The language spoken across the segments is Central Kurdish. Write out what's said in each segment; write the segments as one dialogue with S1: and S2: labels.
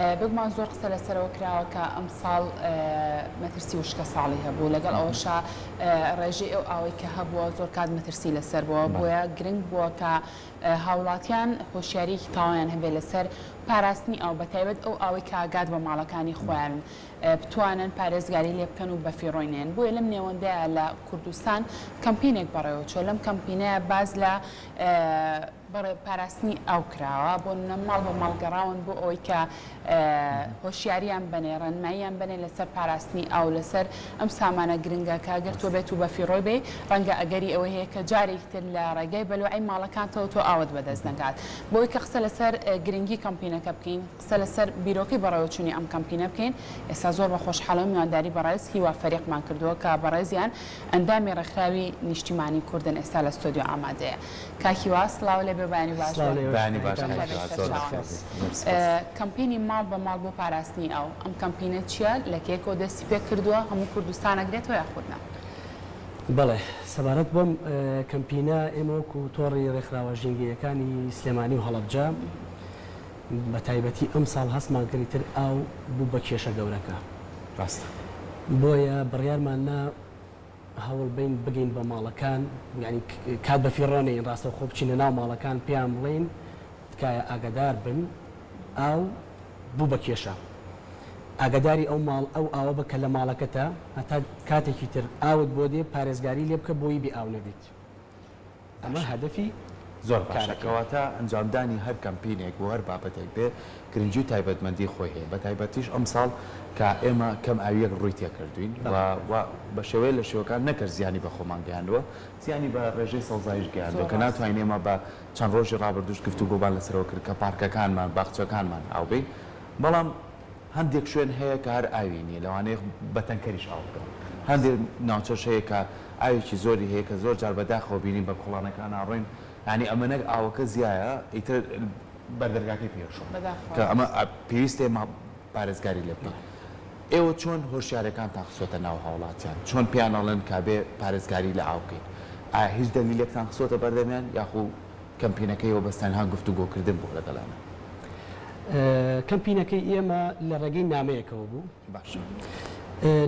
S1: بگومان زۆر قسە لەسەرەوە کراوە کە ئەم ساڵ مەترسی وشکە ساڵی هەبوو لەگەڵ ئەوەشە ڕێژەی ئەو ئاوەی کە هەبووە زۆر کات مەترسی لەسەر بووە بۆیە گرنگ بووە کە هاوڵاتیان هۆشیارێکی تاوایان هەبێت لەسەر پاراستنی ئەو بەتایبەت ئەو ئاوەی کە ئاگات بە ماڵەکانی خۆیان بتوانن پارێزگاری لێ بکەن و بەفیڕۆینێن بۆیە لەم نێوەندەیە لە کوردستان کەمپینێک بەڕێوەچۆ لەم کەمپینەیە باز لە پاراستنی ئەو کراوە بۆ ماڵ بە ماڵگەڕاون بۆ ئەوەی کە هۆشیاریان بنێ ڕەنماییان بنێ لەسەر پاراستنی ئەو لەسەر ئەم سامانە گرنگە کاگەر تۆ بێت و بەفیڕۆی بێ ڕەنگە ئەگەری ئەوە هەیە کە جارێک تر لە ڕێگای بەلوعی ماڵەکانتەوە تۆ ئاوت بەدەست نەکات بۆی کە قسە لەسەر گرنگی کەمپینەکە بکەین قسە لەسەر بیرۆکەی بەڕێوەچوونی ئەم کەمپینە بکەین ئێستا زۆر بە خۆشحاڵە میوانداری بەڕێز هیوا فەریقمان کردووە کە بەڕێزیان ئەندامی ڕێکخراوی نیشتیمانی کوردن ئێستا لە ستۆدیۆ ئامادەیە کاکیوا سڵاو لێ بێبانی باش کەمپینی ماڵ بە ماڵ بۆ پاراستنی ئەو ئەم کەمپینە چیە لە کێکەوە دەستی پێ کردووە هەموو کوردستانە گرێتەوە یاخودنا
S2: بەڵێ سەبارەت بۆم کەمپینە ئێمە وەکو تۆڕی ڕێکخراوە ژینگەیەکانی سلێمانی و هەڵەبجە بە تایبەتی ئەم ساڵ هەستمان کردیتر ئاو بوو بە کێشە گەورەکە
S3: ڕاستە
S2: بۆیە بڕیارمانە هەوڵ بین بگەین بە ماڵەکان ینی کات بەفیڕۆنەین ڕاستە خۆ بچینە ناو ماڵەکان پێیان بڵێن تکایە ئاگادار بن ئاو بوو بە کێشە ئاگداری ئەو ماڵ ئەو ئاوە بکە لە ماڵەکەتە هەتا کاتێکی تر ئاوت بۆ دێ پارێزگاری لێ بکە بۆی بێ ئاو نەبیت ئەمە هەدەفی
S3: زۆر باشەکەواتە ئەنجامدانی هەر کەمپینێک و هەر بابەتێک بێ گرنگی و تایبەتمەندی خۆی هەیە بە تایبەتیش ئەم ساڵ کە ئێمە کەم ئاویەک ڕووی تێکردوین بە شێوەیە لە شێوەکان نەکرد زیانی بە خۆمان گەیاندووە زیانی بە ڕێژەی سەوزایش گەیاندووە کە ناتوانین ئێمە بە چەند ڕۆژی ڕابردوش گفتوگۆبان لەسەرەوە کرد کە پارکەکانمان باخچەکانمان ئاو بین بەڵام هەندێک شوێن هەیە کە هەر ئاوی نیە لەوانەیە بەتەنکەریش ئاو بکەن هەندێک ناوچەش هەیە کە ئاوێکی زۆری هەیە کە زۆر جار بەداخەوە بینین بە کوڵانەکان ئاڕۆین ینی ئەمەنە ئاوەکە زیایە ئیتر بەردەرگاکەی پێشۆ کە ئەمە پێویستێ پارێزگاری لێ بکەین ئێوە چۆن هۆشیارەکانتان خسۆتە ناو هاوڵاتیان چۆن پیانەڵێن کابێ پارێزگاری لە ئاو بکەین ئایا هیچ دەلیلێکتان خسۆتە بەردەمیان یاخو کەمپینەکەیەوە بەستان هەن گفتوگۆکردن بۆ لەگەڵانە
S2: کەمپینەکەی ئێمە لە ڕێگەی نامەیەکەوە بوو
S3: باش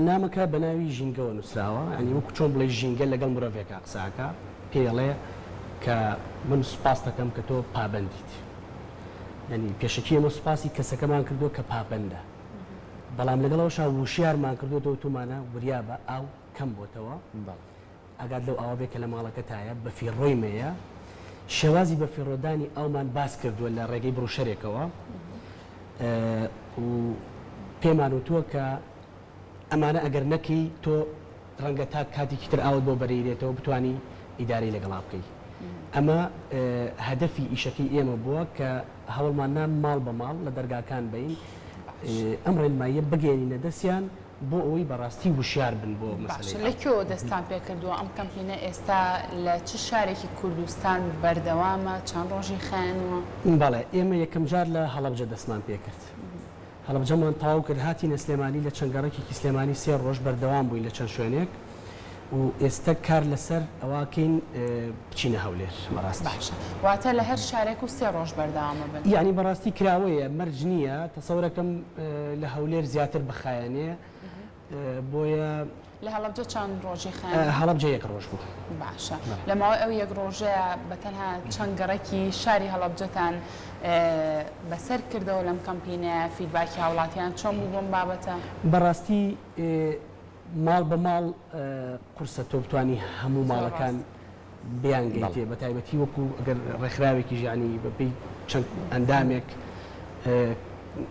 S2: نامەکە بە ناوی ژینگەوە نووسراوە ئەنی وەکو چۆن بڵێ ژینگە لەگەڵ مرۆڤێکە قساکە پێڵێ کە من سوپاس دەکەم کە تۆ پابندیت ینی پێشکی ئێمە سوپاسی کەسەکەمان کردو کە پابندە بەڵام لەگەڵەوەش وشیارمان کردو تومانە وریا بە ئاو کەم بۆتەوە ئەگات لەو ئاوا بێکە لە ماڵەکەتایە بە فیڕۆی مەیە شێوازی بە فیڕۆدانی ئەومان باس کردووە لە ڕێگەی بڕوشەرێکەوە و پێمان وتووە کە ئەمانە ئەگەر نەکەی تۆ ڕەنگە تا کاتێکی تر ئاوت بۆ بەرەیرێتەوە بتانی ئیدارەی لەگەڵا بکەیت ئەمە هەدەفی ئیشەکەی ئێمە بووە کە هەوڵمانان ماڵ بە ماڵ لە دەرگاکان بین ئەم ڕێنماییە بگەێنینە دەستیان بۆ ئەوەی بەڕاستی وشیار بن بۆ مەسەلەی
S1: لەکوێوە دەستان پێ کردووە ئەم کەمپینە ئێستا لە چ شارێکی کوردستان بەردەوامە چەند ڕۆژی خایەنەوە
S2: بەڵێ ئێمە یەکەم جار لە هەڵەبجە دەستمان پێ کرد هەڵەبجەمان تاو کرد هاتینە سلێمانی لە چەنگەڕێکی سلێمانی 3 ڕۆژ بەردەوام بووین لە چەند شوێنێک و ئێستا کار لەسەر ئەواکەین بچینە هەولێر بەڕاستی
S1: واتە لە هەر شارێک و 3 ڕۆژ بەردەوامە بن
S2: یعنی بەڕاستی کراوەیە مەرج نییە تەسەورەکەم لە هەولێر زیاتر بخایەنێ بۆیە
S1: لە هەڵەبجە چەند ڕۆژی خایەن
S2: هەڵەبجە 1 ڕۆژ بوو
S1: باشە لەماوەی ئەو 1 ڕۆژەیە بەتەنها چەند گەڕێکی شاری هەڵەبجەتان بەسەر کردەوە لەم کەمپینە فیدباکی هاوڵاتیان چۆن بوو بۆم بابەتە
S2: بەڕاستی ماڵ بە ماڵ قورسە تۆ بتوانی هەموو ماڵەکان بیانگەیتێ بە تایبەتی وەکو ئەگەر ڕێکخراوێکی ژیانی بەپێی چەند ئەندامێک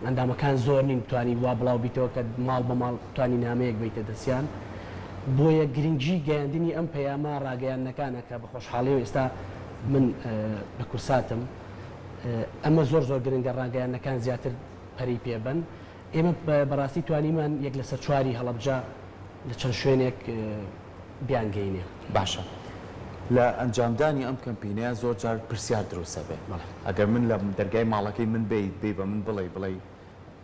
S2: ئەندامەکان زۆر نین توانی وا بڵاو بیتەوە کە ماڵ بە ماڵ توانی نامەیەک بیتە دەستیان بۆیە گرنگجی گەیاندنی ئەم پەیامە ڕاگەیاندنەکانە کە بە خۆشحاڵی و ئێستا من لە کورساتم ئەمە زۆر زۆر گرنگە ڕاگەیاندنەکان زیاتر پەری پێبن ئێمە بەڕاستی توانیمان یەک لەسەر 4 هەڵەبجە لە چەند شوێنێک بیانگەینێ
S3: باشە لە ئەنجامدانی ئەم کەمپینەیە زۆر جار پرسیار دروستە بێ ئەگەر من لە دەرگای ماڵەکەی من بێ بە من بڵێ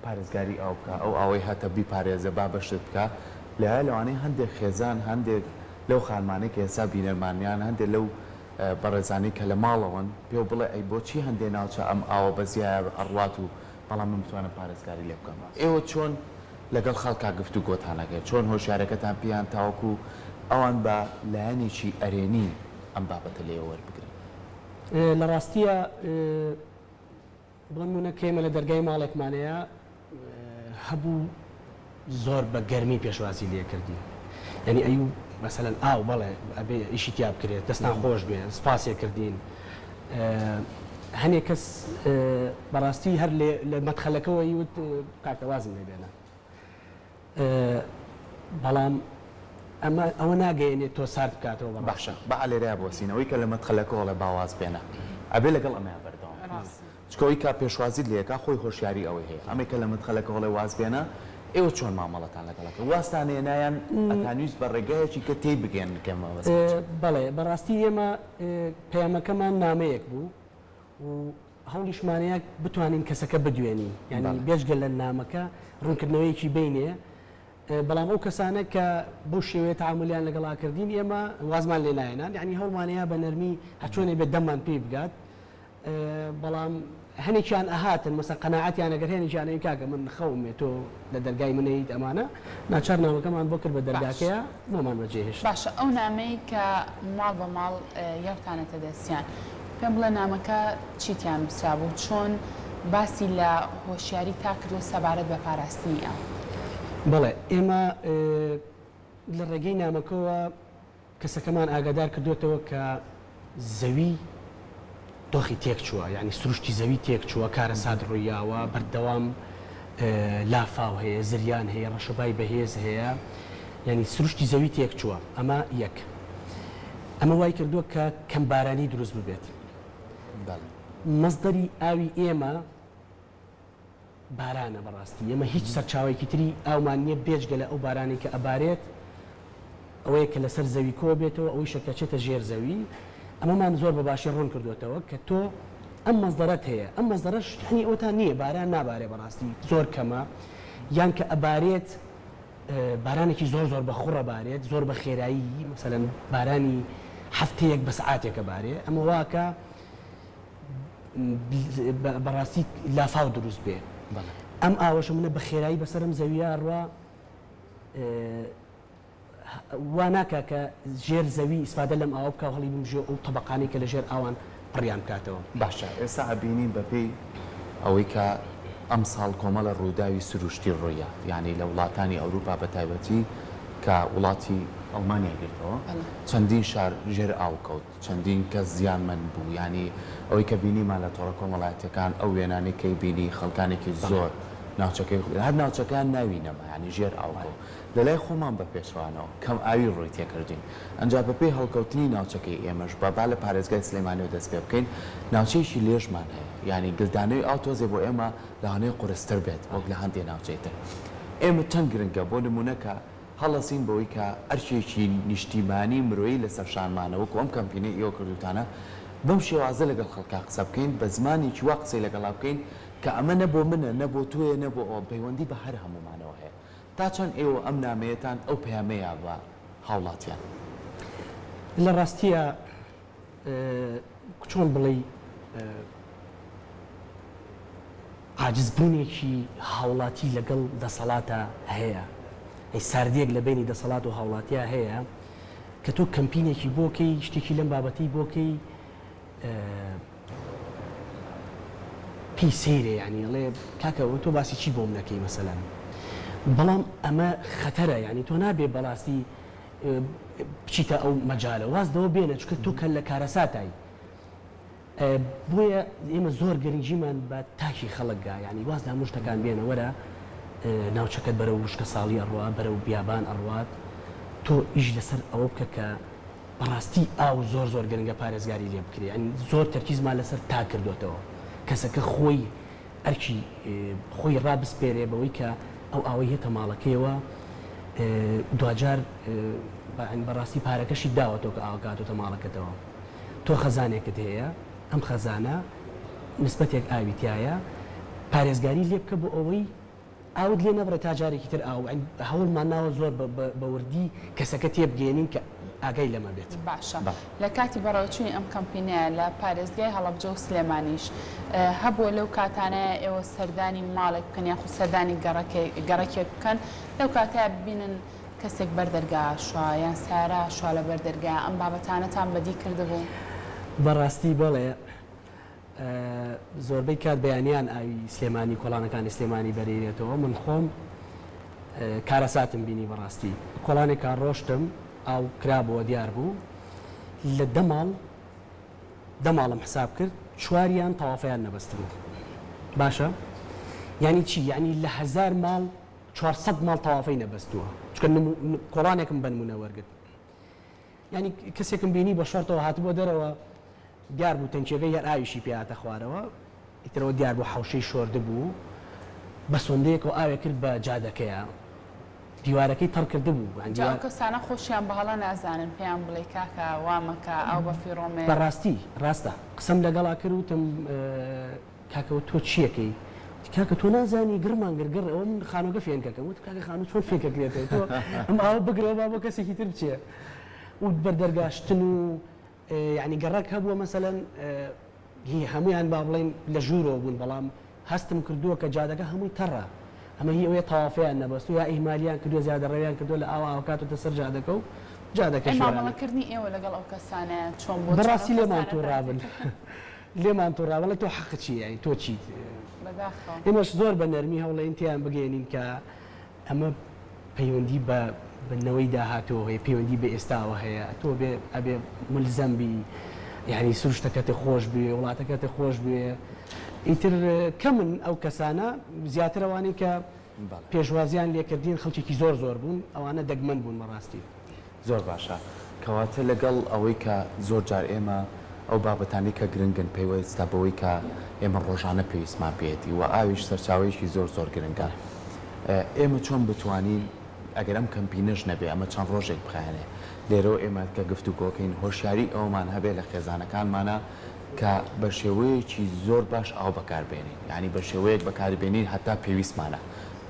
S3: پارێزگاری ئاو بکە ئەو ئاوەی هاتە بیپارێزە با بەشت بکە لەوانەیە هەندێک خێزان هەندێک لەو خانمانێک ئێستا بینەرمانیان هەندێک لەو بەڕێزانی کە لە ماڵەوەن پێ بڵێ ئەی بۆچی هەندێک ناوچە ئەم ئاوە بەزیایە هەڕوات و بەڵام من بتوانم پارێزگاری لێ بکەم ئێوە چۆن لەگەڵ خەڵکا گفتوگۆتانەکەێت چۆن هۆشیارەکەتان پیان تاوەکو ئەوان بە لایەنێکی ئەرێنی ئەم بابەتە لێ وەربگرن
S2: لە ڕاستیە بڵمونە کێمە لە دەرگای ماڵێکمانەیە هەبوو زۆر بە گەرمی پێشوازی لێ کردی یعنی ئەو مەسەلەن ئاو بەڵێ ئەبێ ئیشی تیا بکرێت دەستان خۆش بێ سپاسێ کردین هەنێک کەس بەڕاستی هەر لە مەدخەلەکەەوە وت کاکەوازم لێ بێنە بەڵام ئەوە ناگەیەنێت تۆ سارد بکاتەوە بە
S3: باشە بە ئالێریا بۆسینەوەی کە لە مەدخەلەکەەوە لە باواز بێنە ئەبێ لەگەڵ ئەمەیان بەردەوام چکەوەی کا پێشوازیت لێکا خۆی هۆشیاری ئەوەی هەیە ئەمە کە لە مەدخەلەکەەوە لە واز بێنە ئێوە چۆن مامەڵەتان لەگەڵەکە واستانێ نایەن ئەتانویست بە ڕێگایەکی کە تێی بگەن کەمەوە
S2: بەڵێ بەڕاستی ئێمە پەیامەکەمان نامەیەک بوو و هەوڵیشمانەیە بتوانین کەسەکە بدوێنی یعنی بێژگە لە نامەکە ڕوونکردنەوەیکی بینێ بەڵام ئەو کەسانە کە بۆ شێوەیە تعاملیان لەگەڵاکردین ئێمە وازمان لێ نایەنان یعنی هەوڵمانەیە بە نەرمی هەچۆنێ بێت دەممان پێی بگات بەڵام هەنێکیان ئەهاتن مەسە قەناعەتیان ئەگەر هێنێکیانەی کاکە من خەومێ تۆ لە دەرگای منەیت ئەمانە ناچار نامەکەمان بۆ کرد بە دەرگاکەیە بۆمان بەجێهێشت
S1: باشە ئەو نامەی کە ماڵ بە ماڵ یەوتانەتە دەستیان پێم بڵێ نامەکە چیتیان نووسرا بوو چۆن باسی لە هۆشیاری تا کردو سەبارەت بە پاراستنی ئەو
S2: بەڵێ ئێمە لە ڕێگەی نامەکەەوە کەسەکەمان ئاگادار کردوێتەوە کە زەوی دۆخی تێک چووە یعنی سروشتی زەوی تێک چووە کارە ساد ڕوویاوە بەردەوام لافاو هەیە زریان هەیە ڕەشەبای بەهێز هەیە یعنی سروشتی زەوی تێک چووە ئەمە یەک ئەمە وای کردووە کە کەمبارانی دروست ببێت مەزدەری ئاوی ئێمە بارانە بەڕاستی ئێمە هیچ سەرچاوێکی تری ئاومان نییە بێجگە لە ئەو بارانی کە ئەبارێت ئەوەیە کە لەسەر زەوی کۆ بێتەوە ئەوەی شەکەچێتە ژێر زەوی ئەمەمان زۆر بە باشی ڕوون کردوێتەوە کە تۆ ئەم مەزدەرەت هەیە ئەم مەزدەرەش هەنی ئەوتان نییە باران نابارێ بەڕاستی زۆر کەمە یان کە ئەبارێت بارانێکی زۆر زۆر بە خوڕە بارێت زۆر بە خێرایی مەسەلەن بارانی هەفتەیەک بە سەعاتێکە بارێ ئەمە واکە بەڕاستی لافاو دروست بێ ئەم ئاوەشە منە بە خێرایی بەسەرم زەویە ڕوا وا ناکە کە ژێر زەوی ئیسفادە لەم ئاوە بکە هەڵی بمژێ ئەو تەبەقانی کە لە ژێر ئاوان پڕیان بکاتەوە
S3: باشە ئێستا ئەبینین بەپێی ئەوەی کە ئەم ساڵ کۆمەڵە ڕووداوی سروشتی ڕۆیە یعنی لە وڵاتانی ئەوروپا بە تایبەتی کە وڵاتی ئەڵمانیا گرتەوە چەندین شار ژێر ئاو کەوت چەندین کەس زیانمەند بوو ینی ئەوەی کە بینیمان لە تۆڕە کۆمەڵایەتەکان ئەو وێنانی کەی بینی خەڵکانێکی زۆر ناوچەکەی هەر ناوچەکان ناوینەمە ینی ژێر ئاوکەوت لە لای خۆمان بە پێشڕانەوە کەم ئاوی ڕووی تێکردین ئەنجا بەپێی هەڵکەوتنی ناوچەکەی ئێمەش بەبا لە پارێزگای سلێمانیەوە دەست پێ بکەین ناوچەیەکی لێژمان هەیە ینی گلدانەوەی ئاو تۆزێ بۆ ئێمە لەوانەیە قورستر بێت وەک لە هەندێک ناوچەیتر ئێمە چەند گرنگە بۆ نمونەکە هەڵەسین بەوەی کە ئەرچێکی نیشتیمانی مرۆیی لەسەر شانمانەوەکو ئەم کەمپینەی ئێوە کردوتانە بەم شێوازە لەگەڵ خەڵکا قسە بکەین بە زمانێکی وا قسەی لەگەڵا بکەین کە ئەمە نەبۆ منە نەبۆ توێ نەبۆ ئەو پەیوەندی بە هەر هەمومانەوە هەیە تا چەند ئێوە ئەم نامەیەتان ئەو پەیامەیە بە هاوڵاتیان
S2: لە ڕاستیە چۆن بڵێ عاجزبوونێکی هاوڵاتی لەگەڵ دەسەڵاتە هەیە ئەی ساردیەک لە بینی دەسەڵات و هاوڵاتیە هەیە کە تۆ کەمپینێکی بۆکەی شتێکی لەم بابەتی بۆکەی پێی سەیرێ ینی ئەڵێ کاکەەوە تۆ باسی چی بۆم نەکەی مەسەلەن بەڵام ئەمە خەتەرە ینی تۆ نابێ بەڕاستی بچیتە ئەو مەجالە وازدەوە بێنە چکە تۆ کە لە کارەساتایی بۆیە ئێمە زۆر گەرنگیمان بە تاکی خەڵکگا ینی واز لە هەموو شتەکان بێنە وەرە ناوچەکەت بەرە وشکە ساڵی ئەڕوا بەرە و بیابان ئەڕوات تۆ ئیش لەسەر ئەوە بکە کە بەڕاستی ئاو زۆر زۆر گەرنگە پارێزگاری لێ بکرێ ئەنی زۆر تەرکیزمان لەسەر تا کردوێتەوە کەسەکە خۆی ئەرکی خۆی ڕابسپێرێ بەوەی کە ئەو ئاوەی هێتە ماڵەکەیەوە دوجار بەڕاستی پارەکەشی داوەتەوە کە ئاوکاتۆتە ماڵەکەتەوە تۆ خەزانێکت هەیە ئەم خەزانە نسبەتێک ئاویتایە پارێزگاری لێ بکە بۆ ئەوەی ئاود لێ نەبرە تا جارێکی تر ئاو هەوڵمان ناوە زۆر بە وردی کەسەکە تێبگەێنین کە ئاگای لەمە بێت.
S1: باشە لە کاتی بەڕێوەچوونی ئەم کەمپینەیە لە پارێزگای هەڵەبجە و سلێمانیش هەبووە لەو کاتانەیە ئێوە سەردانی ماڵێک بکەن یاخود سەردانی گەڕەکێک بکەن لەو کاتەیە ببینن کەسێک بەردەرگا شووا یان سارا شوا لە بەردەرگا ئەم بابەتانەتان بەدی کردبوو؟
S2: بەڕاستی بەڵێ زۆربەی کات بەیانیان ئاوی سلێمانی کۆڵانەکانی سلێمانی بەرێتەوە من خۆم کارەساتم بینی بەڕاستی کۆڵانێکا ڕۆشتم ئاو کرابەوە دیار بوو لە دەماڵم حساب کرد چواریان تەوافیان نەبەست بوو باشە یعنی چی یعنی لە 1000 ماڵ 400 ماڵ تەوافی نەبەستووە چکە کۆڵانێکم بنمونە وەرگرت یعنی کەسێکم بینی بە شەرتەوە هاتبووە دەرەوە دیار بوو تەنکێگەی هەر ئاویشی پێهاتە خوارەوە ئیترەوە دیار بوو حەوشەی شۆرده بوو بە سۆندەیەکەوە ئاوێ کرد بە جادەکەیە دیوارەکەی تەڕ کرده بوو
S1: ئەو کەسانە خۆشیان بەهەڵە نازانن پێیان بڵێ کاکە وامەکە ئەو بە فیڕۆمێ
S2: بەڕاستی ڕاستە قسەم لەگەڵا کرد وتم کاکەوە تۆ چیەکەی کاکە تۆ نازانی گرمان گرگڕ ئەوە من خانۆگە فێنکەکەم وت کاکە خانوو چۆن فێنکەکرێتەوە تۆ ئەم ئاوە بگرەوە با بۆ کەسێکی تر بچێ و بەردەرگاشتن و یعنی گەڕک هەبووە مەسەلەن هی هەمویان با بڵێن لە ژوورەوە بوون بەڵام هەستم کردووە کە جادەکە هەمووی تەڕە ئەمە هی ئەوەیە تەوافیان نەبەست و یا ئیهمالیان کردووە زیادە ڕێویان کردووە لە ئاوا ئاوکاتۆتە سەر جادەکە و جادەکە
S1: مامەڵەکردنی ئێوە لەگەڵ ئەو کەسانە چۆن بۆ
S2: بەڕاستی لێمان تۆڕابن لێمان تۆڕابن لە تۆ حەقت چی یعنی تۆ چیت ئێمەش زۆر بە نەرمی هەوڵێن تیان بگەێنین کە ئەمە پەیوەندی بە بنەوەی داهاتەوە هەیە پەیوەندی بە ئێستاوە هەیە تۆ ئەبێ ملزەمبی یعنی سروشتەکەتە خۆش بێ وڵاتەکەتە خۆش بێ ئیتر کە من ئەو کەسانە زیاترەوانی کە پێشوازیان لێکردین خەڵکێکی زۆر بوون ئەوانە دەگمەن بوون بەڕاستی
S3: زۆر باشە کەواتە لەگەڵ ئەوەی کە زۆر جار ئێمە ئەو بابەتانی کە گرنگن پێوەستا بەوەی کە ئێمە ڕۆژانە پێویستمان پێێتی و ئاویش سەرچاوەیەکی زۆر گرنگە ئێمە چۆن بتوانین ئەگەر ئەم کەمپینەش نەبێ ئەمە چەند ڕۆژێک بخایێنێ لێرەوە ئێمە کە گفتوگۆکەین هۆشیاری ئەومان هەبێ لە خێزانەکانمانە کە بە شێوەیەکی زۆر باش ئاو بەکاربێنین ینی بە شێوەیەک بەکاربێنین هەتا پێویستمانە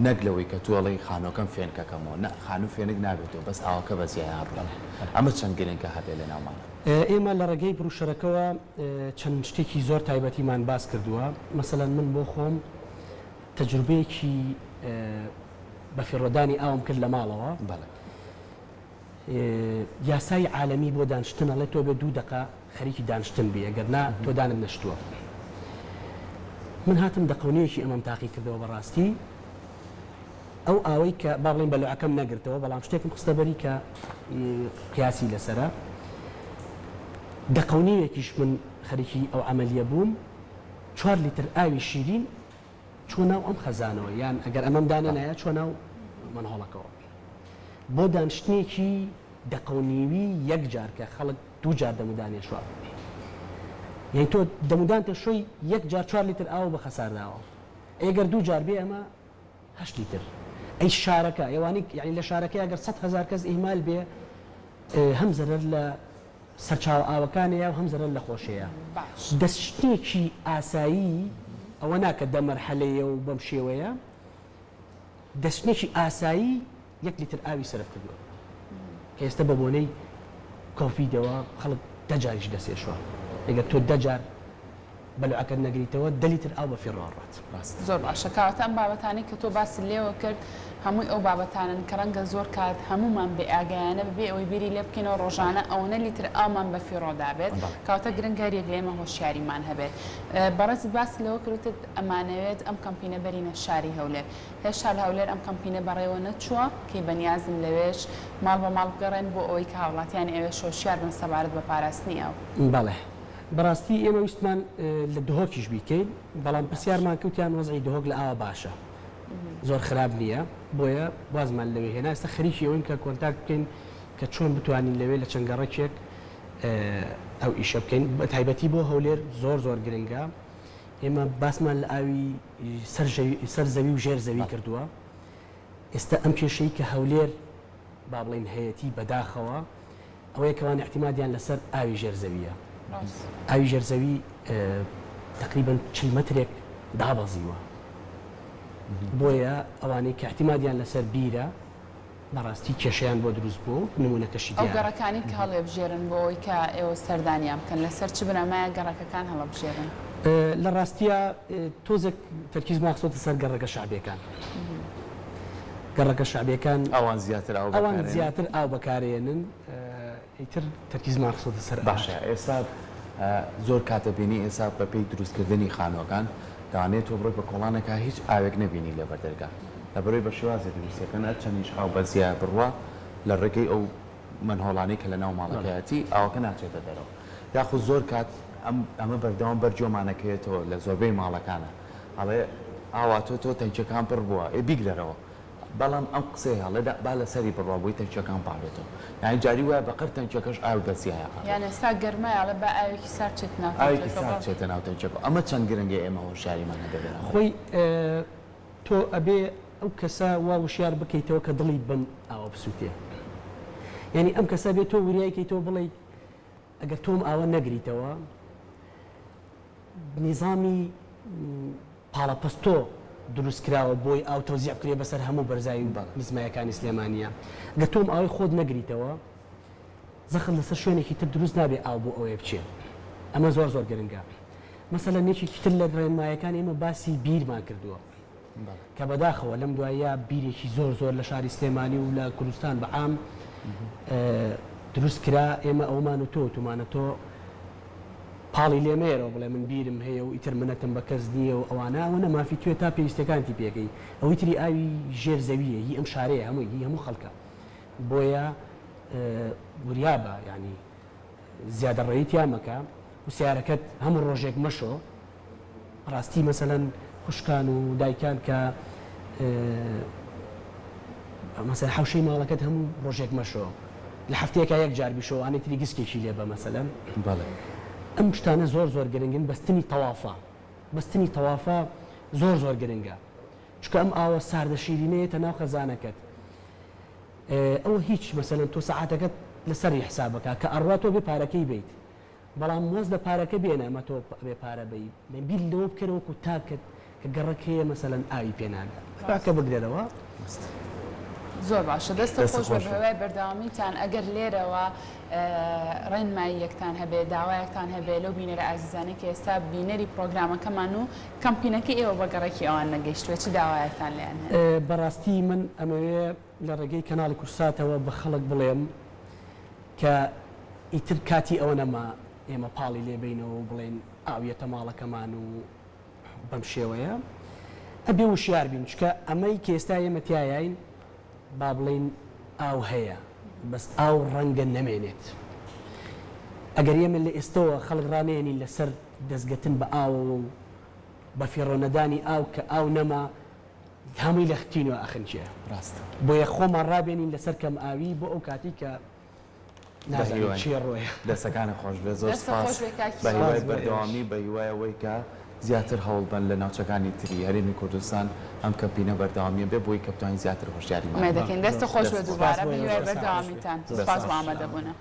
S3: نەک لەوەی کە تووەڵی خانۆکەم فێنکەکەمەوە خانوو فێنک نابێتەوە بەس ئاوەکە بەزیان ڕۆن ئەمە چەند گرنگکە هەبێ لە ناومانە
S2: ئێمە لە ڕێگەی بروشەرەکەەوە چەند شتێکی زۆر تایبەتیمان باس کردووە مەسەلەن من بۆ خۆم تەجروبەیەکی بەفیڕۆدانی ئاوم کرد لە ماڵەوە یاسای عالەمی بۆ دانیشتن ئەڵێ تۆ بێ 2 دقە خەریکی دانیشتن بێ ئەگەر نا تۆ دانم نەشتووە من هاتم دەقەونەیەکی ئەمەم تاقی کردەوە بەڕاستی ئەو ئاوەی کە با بڵێن بەلوعەکەم نەگرتەوە بەڵام شتێکم خستەبەری کە قیاسی لەسرە دەقەونەیەکیش من خەریکی ئەو عەمەلیە بووم 4 لیتر ئاوی شیرین چۆ ناو ئەم خەزانەوە یان ئەگەر ئەمەم دانە نایە چۆ ناو منهۆڵەکەەوە بۆ دانیشتنێکی دەقەونیوی یەکجار کە خەڵک 2 جار دەمودانێشوە یعنی تۆ دەمودانتە شۆی 1 جار 4 لیتر ئاو بە خەسارداوە ئەگەر 2 جار بێ ئەمە 8 لیتر ئەی شارەکە ئێوانی یعنی لە شارەکە ئەگەر 100,000 کەس ئیهمال بێ هەم زەرەر لە سەرچاو ئاوەکانەیە و هەم زەرەر لە خۆشەیە دەستشتێکی ئاسایی ئەوە ناکە دەمەرحەلەیە و بەم شێوەیە دەستنێکی ئاسایی 1 لیتر ئاوی سەرف کردووە کە ئێستا بە بۆنەی کۆڤیدەوە خەڵک 10 جاریش دەسێشوە ئەگەر تۆ 10 جار بەلوعەکەت نەگریتەوە 10 لیتر ئاو بە فیڕۆڕات
S1: زۆر باشە کاتە ئەم بابەتانی کە تۆ باسی لێوە کرد هەمووی ئەو بابەتانن کە ڕەنگە زۆر کات هەمومان بێ ئاگایانە ببێ ئەوەی بیری لێ بکەینەوە ڕۆژانە ئەوەنە لیتر ئامان بە فیڕۆدا بێت کاتە گرنگارێک لێمە هۆشیاریمان هەبێت بەڕێز باسی لەوە کردت ئەمانەوێت ئەم کەمپینە بەرینە شاری هەولێر هێشتا لە هەولێر ئەم کەمپینە بەڕێوە نەچووە کەی بەنیازم لەوێش ماڵ بە ماڵ بگەڕێن بۆ ئەوەی کە هاوڵاتیان ئێوێ هۆشیار بن سەبارەت بە پاراستنی ئەو
S2: بەڵێ بەڕاستی ئێمە ویستمان لە دهۆکیش بیکەین بەڵام پرسیارمان کەوتیان وەزعی دهۆک لە ئاوە باشە زۆر خراپ نییە بۆیە بازمان لەوێ هێنا ئێستا خەریکی ئەوین کە کۆنتاکت بکەین کە چۆن بتوانین لەوێ لە چەنگەڕێکێک ئەو ئیشە بکەین بە تایبەتی بۆ هەولێر زۆر گرنگە ئێمە باسمان لە ئاوی سەر زەوی و ژێر زەوی کردووە ئێستا ئەم کێشەی کە هەولێر با بڵێن هەیەتی بەداخەوە ئەوەیە کەوان احتیمادیان لەسەر ئاوی ژێر زەویە ئاوی ژێر زەوی تقریبا 40 مەترێک دابەزیوە بۆیە ئەوانەی کە احتیمادیان لەسەر بیرە بەڕاستی کێشیان بۆ دروست بوو نمونەکەشی
S1: ئەو
S2: دیارە.
S1: گەڕەکانی کە هەڵێبژێرن بۆ ئەوی کە ئێوە سەردانیان بکەن لەسەر چ بنەمایە گەڕەکەکان هەڵەبژێرن؟
S2: لە ڕاستیە تۆزێک تەرکیز ماخسۆتە سەر گەڕەکە شعبیەکان. گەڕەکە شعبیەکان
S3: ئەوان زیاتر
S2: ئەوان زیاتر ئاو بەکارێنن ئیتر تەرکیز ماخسۆتە سەر
S3: باشە. ئێستا زۆر کاتە بینی ئێستا بە پێی دروستکردنی خانوەکان دەوانێت تۆ بڕۆی بە کۆڵانێکە هیچ ئاوێک نبینی لە بەردەرگا لە بەرەوەی بە شێوازی دروستەکەن هەر چەندیش ئاو بەزیە بڕوە لە ڕێگەی ئەو منهۆڵانەی کە لە ناو ماڵەکەیەتی ئاوەکە ناچێتە دەرەوە. یاخود زۆر کات ئەمە بەردەوام بەرجۆمانەکەوێتەوە لە زۆربەی ماڵەکانە ئەڵێ ئاوا تۆ تەنچەکان پڕ بووە بیگرەرەوە بەڵام ئەم قسەی هەڵێدا با لەسەری بڕوا بووی تەنچەکان پاڵێتەوە یانی جاری وایە بەقەر تەنچەکەش ئاو بەسیایە
S1: یان ئێستا گەرمایە بە ئاوێکی سارد چێت
S3: ئاوێکی سارد چێتە ناو تەنچەکە ئەمە چەند گرنگی ئێمە هۆشیاریمان هەبێت
S2: خۆی تۆ ئەبێ ئەو کەسە وا وشیار بکەیتەوە کە دڵی بم ئاوە بسووتێ یعنی ئەم کەسە بێت تۆ وریایکەیتەوە بڵێ ئەگەر تۆم ئاوە نەگریتەوە نیزامی پاڵەپەستۆ دروستکراوە بۆی ئاو تەوزیع بکرێ بەسەر هەموو بەرزایی و نزمایەکانی سلێمانیە گە تۆم ئاوی خۆت نەگریتەوە زەخت لەسەر شوێنێکی تر دروست نابێ ئاو بۆ ئەوەیە بچێت ئەمە زۆر زۆر گرنگە مەسەلەن نێکی تر لە ڕێنمایەکان ئێمە باسی بیرمان کردووە کە بەداخەوە لەم دوایە بیرێکی زۆر زۆر لە شاری سلێمانی و لە کوردستان بەعام دروست کرا ئێمە ئەومان و تۆ تومانە تۆ پاڵی لێمێرەوە بڵێ من بیرم هەیە و ئیتر منەتم بە کەس نییە و ئەوانە ئەوە نەمافی توێ تا پێویستەکانتی پێەکەی ئەوەی تری ئاوی ژێر زەویە هی ئەم شارەیە هەمووی هەموو خەڵکە بۆیە وریابە ینی زیادە ڕێیتیان مەکە و سیارەکەت هەموو ڕۆژێک مەشۆ ڕاستی مەسەلەن خوشکان و دایکان کە مەسەر حوشەی ماڵەکەت هەموو ڕۆژێک مەشۆ لە هەفتەیەکە یەک جار بیشەوە ئەنی تری گسکێکی لێ بە مەسەلەن ئەم شتانە زۆر زۆر گرنگن بەستنی تەوافە زۆر زۆر گرنگە چکە ئەم ئاوە ساردە شیرینەیەتە ناو خەزانەکەت ئەوە هیچ مەسەلەن تۆ سەعاتەکەت لەسەری حسابەکە کە ئەڕاتۆ بێ پارەکەی بیت بەڵام مۆز لە پارەکە بێنە ئەمە تۆ بێ پارە بی بیر لەوە بکەرەوەکو تاکت کە گەڕەکەیە مەسەلەن ئاوی پێناگە کە بگرێتەوە
S1: زۆر باشە دەستە خۆش بە هەوای بەردەوامیتان ئەگەر لێرەوە ڕێنمایی یەکتان هەبێ داوایەکتان هەبێ لەو بینەرە ئازیزانەی کە ئێستا بینەری پرۆگرامەکەمان و کەمپینەکەی ئێوە بە گەڕێکی ئەوان نەگەیشتوێ چ داوایەکتان لێیان هەیە؟
S2: بەڕاستی من ئەمەوێ لە ڕێگەی کەناڵی کورساتەوە بە خەڵک بڵێم کە ئیتر کاتی ئەوە نەما ئێمە پاڵی لێبینەوە و بڵێن ئاویەتە ماڵەکەمان و بەم شێوەیە ئەبێ وشیار بین چکە ئەمەی کە ئێستا ئێمە تایین با بڵین ئاو هەیە بەس ئاو ڕەنگە نەمێنێت ئەگەر ئێمە لە ئێستەوە خەڵک ڕامێنین لەسەر دەستگەتن بە ئاوە و بە فێڕۆنەدانی ئاو کە ئاو نەما هەمووی لە ختینەوە ئەخنچێ ڕاستە بۆیە خۆمان ڕابێنین لەسەر کەم ئاوی بۆ ئەو کاتی کە نازانین چیە ڕۆیە
S3: دەستەکانی خۆش بێ زۆر سپاس بە هیوای بەردەوامی بە هیوایە ئەوەی کە زیاتر هەوڵبن لە ناوچەکانی تری هەرێمی کوردستان ئەم کەمپینە بەردەوامیە بێ بۆی کە بتوانین زیاتر هۆشیاریمان
S1: دەستە خۆش بە دووبارە بە هیوای بەردەوامیتان سپاس بۆ ئامادەبوونە.